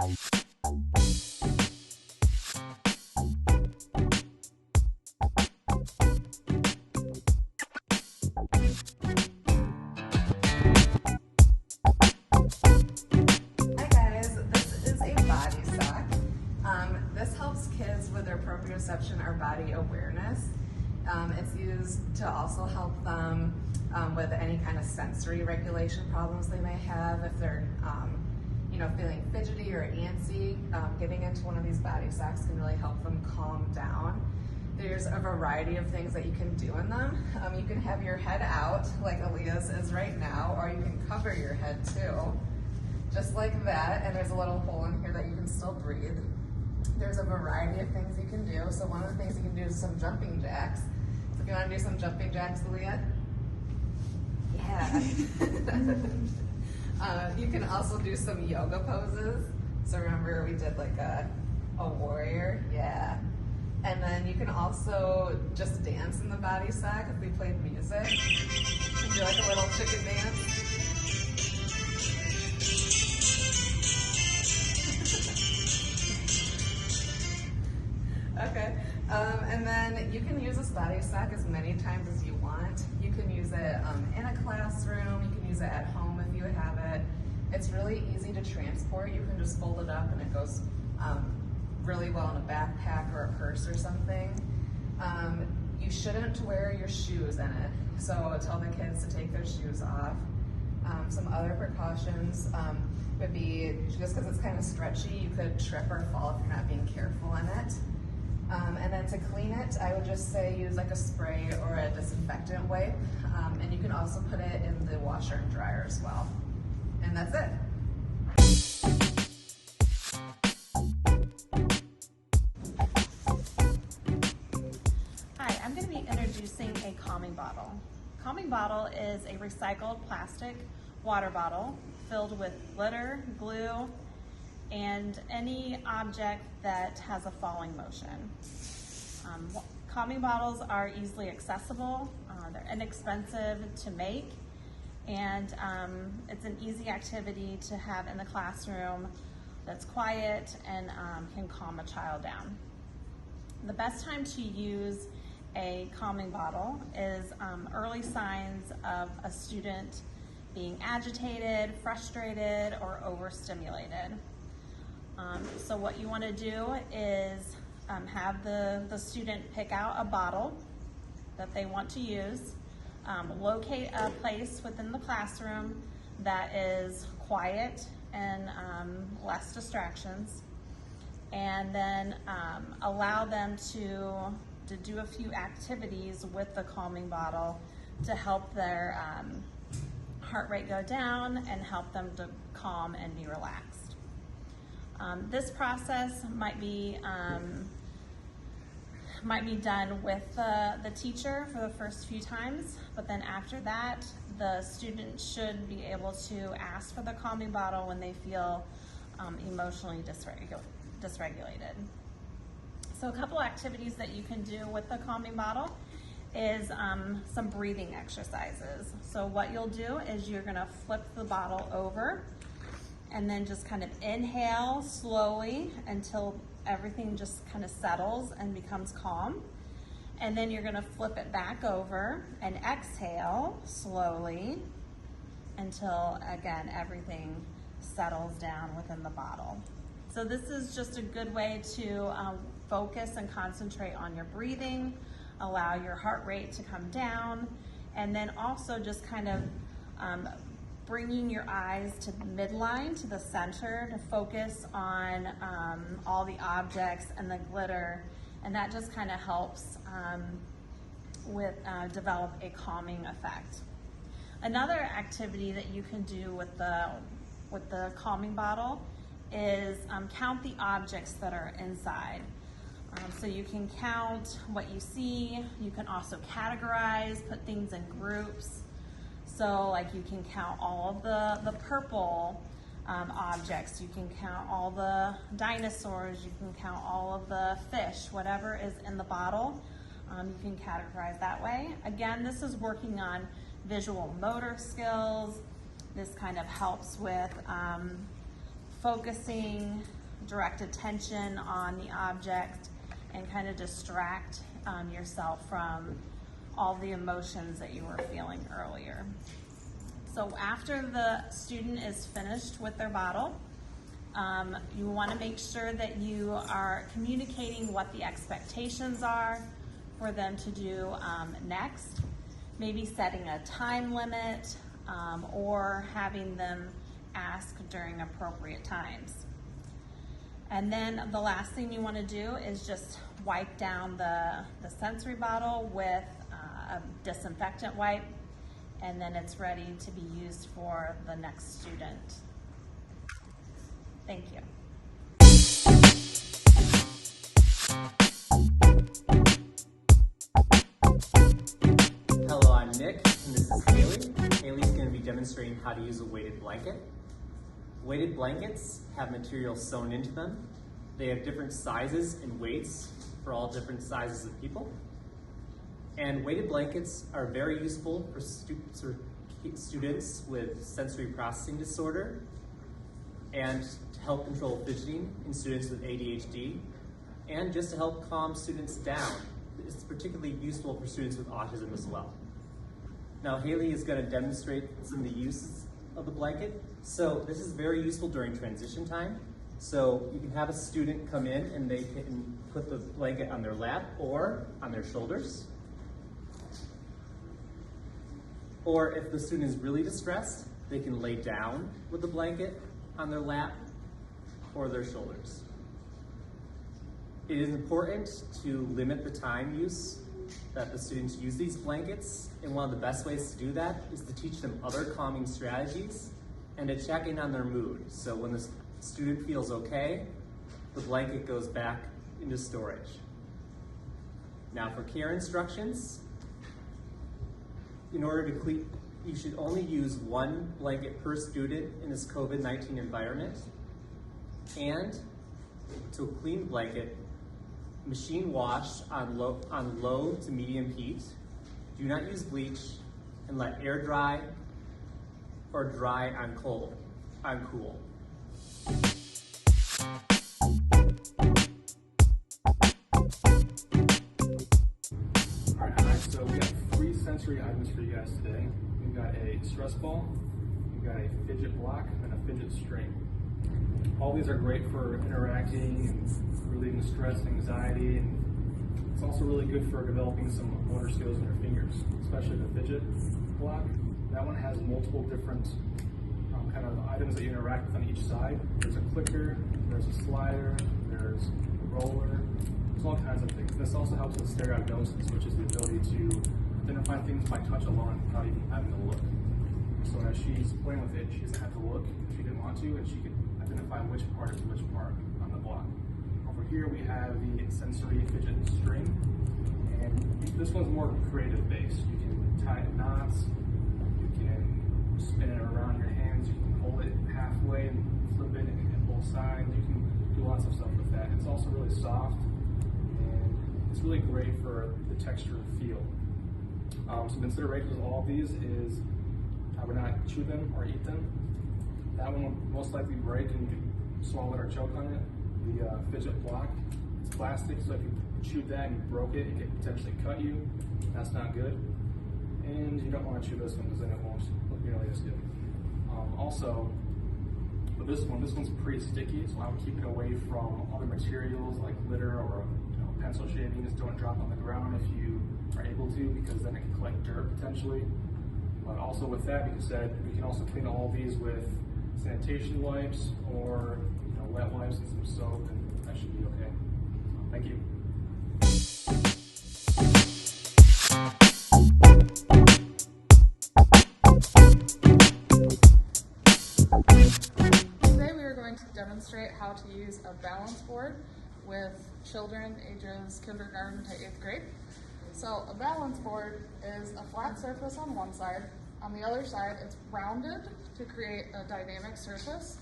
Hi guys, this is a body sock. This helps kids with their proprioception or body awareness. It's used to also help them with any kind of sensory regulation problems they may have. If they're feeling fidgety or antsy, getting into one of these body socks can really help them calm down. There's a variety of things that you can do in them. You can have your head out like Aaliyah's is right now, or you can cover your head too, just like that, and there's a little hole in here that you can still breathe. There's a variety of things you can do. So one of the things you can do is some jumping jacks. So if you want to do some jumping jacks, Aaliyah? Yeah. You can also do some yoga poses. So remember we did like a warrior? Yeah. And then you can also just dance in the body sock if we played music. You can do like a little chicken dance. Okay, and then you can use this body sock as many times as you want. You can use it in a classroom, you can use it at home if you have it. It's really easy to transport. You can just fold it up and it goes really well in a backpack or a purse or something. You shouldn't wear your shoes in it, so tell the kids to take their shoes off. Some other precautions would be, just because it's kind of stretchy, you could trip or fall if you're not being careful in it. And then to clean it, I would just say use like a spray or a disinfectant wipe. And you can also put it in the washer and dryer as well. And that's it. Hi, I'm going to be introducing a calming bottle. Calming bottle is a recycled plastic water bottle filled with glitter, glue, and any object that has a falling motion. Calming bottles are easily accessible, they're inexpensive to make, and it's an easy activity to have in the classroom that's quiet and can calm a child down. The best time to use a calming bottle is early signs of a student being agitated, frustrated, or overstimulated. So what you want to do is have the student pick out a bottle that they want to use, locate a place within the classroom that is quiet and less distractions, and then allow them to do a few activities with the calming bottle to help their heart rate go down and help them to calm and be relaxed. This process might be done with the teacher for the first few times, but then after that, the student should be able to ask for the calming bottle when they feel emotionally dysregulated. So a couple activities that you can do with the calming bottle is some breathing exercises. So what you'll do is you're gonna flip the bottle over and then just kind of inhale slowly until everything just kind of settles and becomes calm. And then you're gonna flip it back over and exhale slowly until, again, everything settles down within the bottle. So this is just a good way to focus and concentrate on your breathing, allow your heart rate to come down, and then also just kind of bringing your eyes to the midline, to the center, to focus on all the objects and the glitter, and that just kind of helps develop a calming effect. Another activity that you can do with the calming bottle is count the objects that are inside. So you can count what you see. You can also categorize, put things in groups. So like you can count all of the purple objects, you can count all the dinosaurs, you can count all of the fish, whatever is in the bottle, you can categorize that way. Again, this is working on visual motor skills. This kind of helps with focusing direct attention on the object and kind of distract yourself from all the emotions that you were feeling earlier. So after the student is finished with their bottle, you want to make sure that you are communicating what the expectations are for them to do next. Maybe setting a time limit or having them ask during appropriate times. And then the last thing you want to do is just wipe down the sensory bottle with a disinfectant wipe, and then it's ready to be used for the next student. Thank you. Hello, I'm Nick, and this is Haley. Haley's going to be demonstrating how to use a weighted blanket. Weighted blankets have material sewn into them. They have different sizes and weights for all different sizes of people. And weighted blankets are very useful for students with sensory processing disorder and to help control fidgeting in students with ADHD and just to help calm students down. It's particularly useful for students with autism as well. Now Haley is going to demonstrate some of the uses of the blanket. So this is very useful during transition time. So you can have a student come in and they can put the blanket on their lap or on their shoulders. Or if the student is really distressed, they can lay down with the blanket on their lap or their shoulders. It is important to limit the time use that the students use these blankets, and one of the best ways to do that is to teach them other calming strategies and to check in on their mood. So when the student feels okay, the blanket goes back into storage. Now for care instructions, in order to clean, you should only use one blanket per student in this COVID-19 environment. And to a clean blanket, machine wash on low to medium heat. Do not use bleach, and let air dry or dry on cool. Alright, so we have 3 sensory items for you guys today. We've got a stress ball, we've got a fidget block, and a fidget string. All these are great for interacting and relieving stress and anxiety, and it's also really good for developing some motor skills in your fingers, especially the fidget block. That one has multiple different kind of items that you interact with on each side. There's a clicker, there's a slider, there's a roller, there's all kinds of things. This also helps with stereognosis, which is the ability to identify things by touch alone without even having to look. So as she's playing with it, she doesn't have to look if she didn't want to, and she can identify which part is which part on the block. Over here we have the sensory fidget string, and this one's more creative based. You can tie it in knots, you can spin it around your hands, you can hold it halfway and flip it and both sides. You can do lots of stuff with that. It's also really soft, and it's really great for the texture and feel. Some considerations of all of these is I would not chew them or eat them. That one will most likely break and you can swallow it or choke on it. The fidget block, it's plastic, so if you chewed that and you broke it, it could potentially cut you. That's not good. And you don't want to chew this one because then it won't look nearly as good. Also, with this one's pretty sticky, so I would keep it away from other materials like litter or pencil shavings. Don't drop on the ground if you are able to, because then it can collect dirt potentially. But also with that being said, we can also clean all of these with sanitation wipes or wet wipes and some soap, and that should be okay. So, thank you. Today we are going to demonstrate how to use a balance board with children ages kindergarten to 8th grade. So a balance board is a flat surface on one side. On the other side, it's rounded to create a dynamic surface.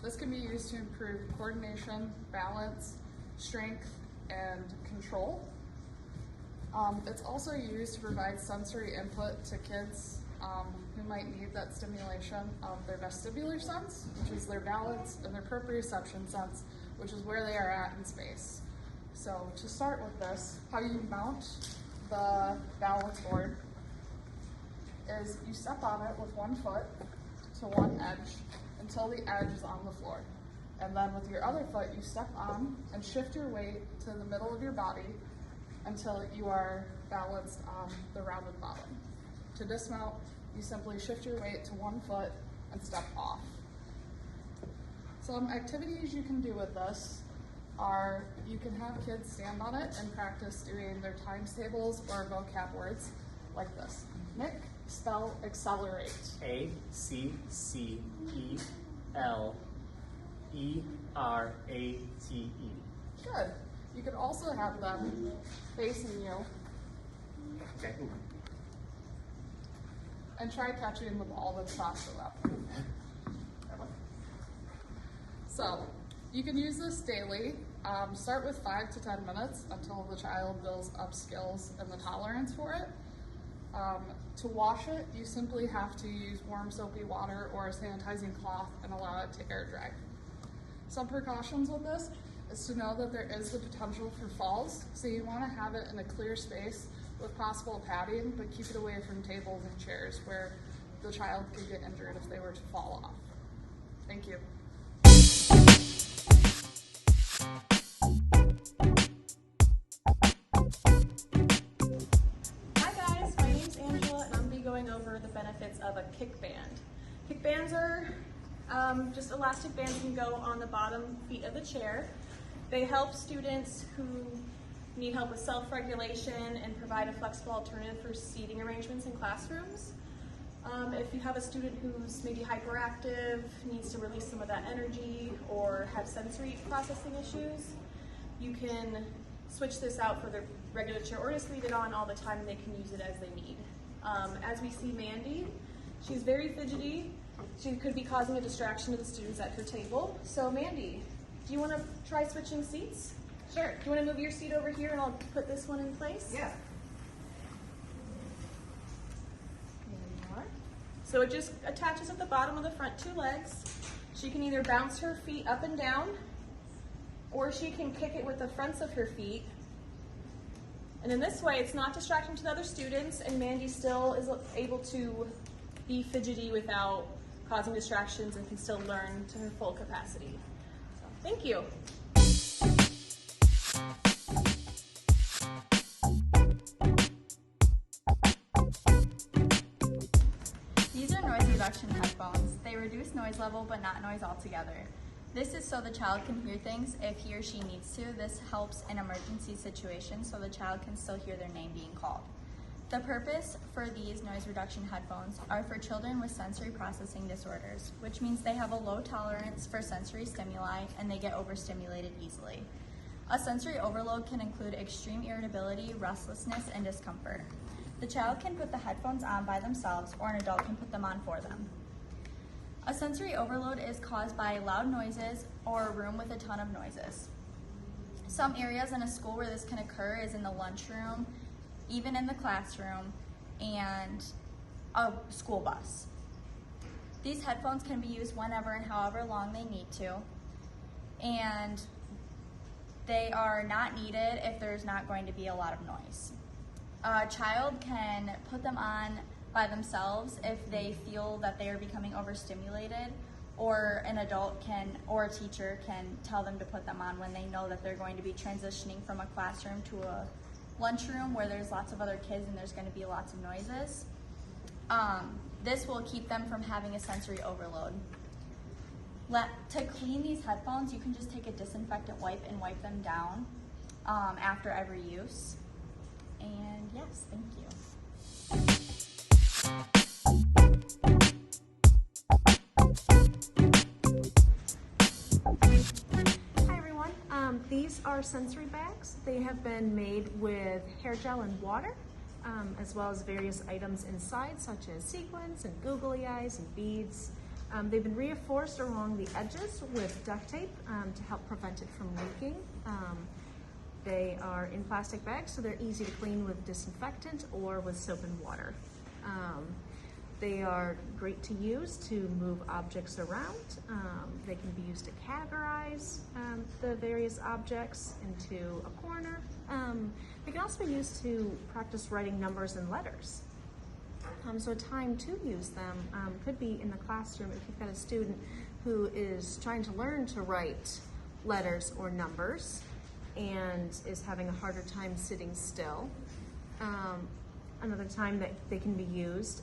This can be used to improve coordination, balance, strength, and control. It's also used to provide sensory input to kids who might need that stimulation of their vestibular sense, which is their balance, and their proprioception sense, which is where they are at in space. So to start with this, how you mount the balance board is you step on it with one foot to one edge until the edge is on the floor. And then with your other foot, you step on and shift your weight to the middle of your body until you are balanced on the rounded bottom. To dismount, you simply shift your weight to one foot and step off. Some activities you can do with this are you can have kids stand on it and practice doing their times tables or vocab words like this. Nick, spell accelerate. ACCELERATE. Good. You could also have them facing you Okay. and try catching the ball that's faster up. So you can use this daily. Start with 5 to 10 minutes until the child builds up skills and the tolerance for it. To wash it, you simply have to use warm soapy water or a sanitizing cloth and allow it to air dry. Some precautions with this is to know that there is the potential for falls, so you want to have it in a clear space with possible padding, but keep it away from tables and chairs where the child could get injured if they were to fall off. Thank you. Hi guys, my name's Angela and I'm going to be going over the benefits of a kick band. Kick bands are just elastic bands can go on the bottom feet of the chair. They help students who need help with self-regulation and provide a flexible alternative for seating arrangements in classrooms. If you have a student who's maybe hyperactive, needs to release some of that energy, or have sensory processing issues, you can switch this out for their regular chair or just leave it on all the time and they can use it as they need. As we see Mandy, she's very fidgety. She could be causing a distraction to the students at her table. So Mandy, do you want to try switching seats? Sure. Do you want to move your seat over here and I'll put this one in place? Yeah. There you are. So it just attaches at the bottom of the front 2 legs. She can either bounce her feet up and down, or she can kick it with the fronts of her feet. And in this way, it's not distracting to the other students, and Mandy still is able to be fidgety without causing distractions and can still learn to her full capacity. So, thank you. These are noise reduction headphones. They reduce noise level but not noise altogether. This is so the child can hear things if he or she needs to. This helps in emergency situations so the child can still hear their name being called. The purpose for these noise reduction headphones are for children with sensory processing disorders, which means they have a low tolerance for sensory stimuli and they get overstimulated easily. A sensory overload can include extreme irritability, restlessness, and discomfort. The child can put the headphones on by themselves or an adult can put them on for them. A sensory overload is caused by loud noises or a room with a ton of noises. Some areas in a school where this can occur is in the lunchroom, even in the classroom, and a school bus. These headphones can be used whenever and however long they need to, and they are not needed if there's not going to be a lot of noise. A child can put them on by themselves if they feel that they are becoming overstimulated, or an adult can, or a teacher can tell them to put them on when they know that they're going to be transitioning from a classroom to a lunchroom where there's lots of other kids and there's going to be lots of noises. This will keep them from having a sensory overload. To clean these headphones, you can just take a disinfectant wipe and wipe them down after every use. And yes, thank you. Hi everyone, these are sensory bags. They have been made with hair gel and water, as well as various items inside, such as sequins and googly eyes and beads. They've been reinforced along the edges with duct tape to help prevent it from leaking. They are in plastic bags, so they're easy to clean with disinfectant or with soap and water. They are great to use to move objects around. They can be used to categorize the various objects into a corner. They can also be used to practice writing numbers and letters. So a time to use them could be in the classroom if you've got a student who is trying to learn to write letters or numbers and is having a harder time sitting still. Another time that they can be used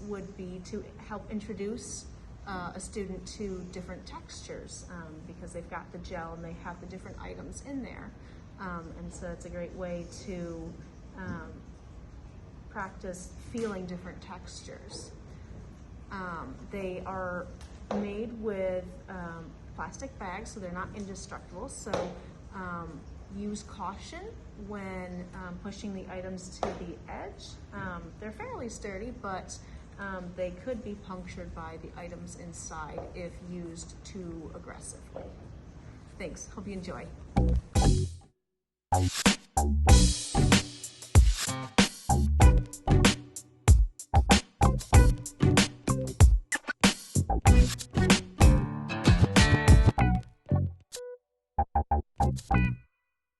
would be to help introduce a student to different textures because they've got the gel and they have the different items in there. And so it's a great way to practice feeling different textures. They are made with plastic bags, so they're not indestructible. So use caution when pushing the items to the edge. They're fairly sturdy, but they could be punctured by the items inside if used too aggressively. Thanks, hope you enjoy.